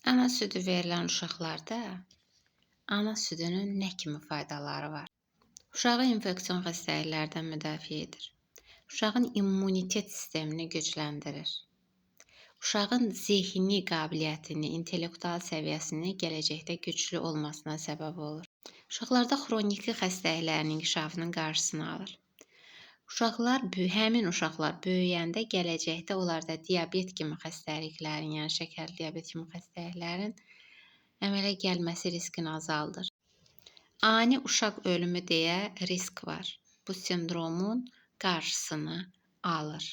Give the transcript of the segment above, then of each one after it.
Ana südü verilən uşaqlarda ana südünün nə kimi faydaları var? Uşağı infeksion xəstəliklərdən müdafiə edir. Uşağın immunitet sistemini gücləndirir. Uşağın zehni qabiliyyətini, intellektual səviyyəsini gələcəkdə güclü olmasına səbəb olur. Uşaqlarda xroniki xəstəliklərin inkişafının qarşısını alır. Həmin uşaqlar böyüyəndə gələcəkdə onlarda diabet kimi xəstəliklərin, yəni şəkərli diabet kimi xəstəliklərin əmələ gəlməsi riskini azaldır. Ani uşaq ölümü deyə risk var. Bu sindromun qarşısını alır.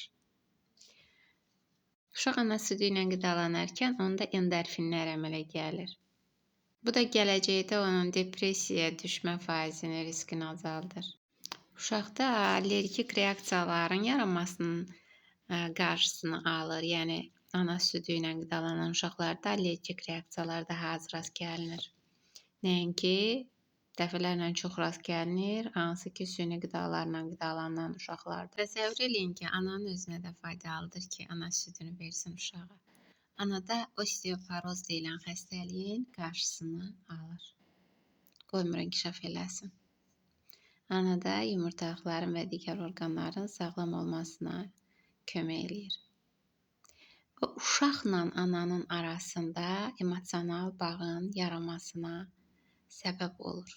Uşaq ana südü ilə qidalanarkən onda endorfinlər əmələ gəlir. Bu da gələcəkdə onun depressiyaya düşmə faizini, riskini azaldır. Uşaqda allergik reaksiyaların yaranmasının qarşısını alır. Yəni ana südü ilə qidalanan uşaqlarda allergik reaksiyalar daha az rast gəlinir. Nəinki dəfələrlə çox rast gəlinir, hansı ki, süni qidalarla qidalanan uşaqlarda. Təsəvvür eləyin ki, ananın özünə də faydalıdır ki, ana südünü versin uşağa. Anada osteoporoz deyilən xəstəliyin qarşısını alır. Qoymur inkişaf eləsin. Anada yumurtalıqların və digər orqanların sağlam olmasına kömək eləyir. Və uşaqla ananın arasında emosional bağın yaranmasına səbəb olur.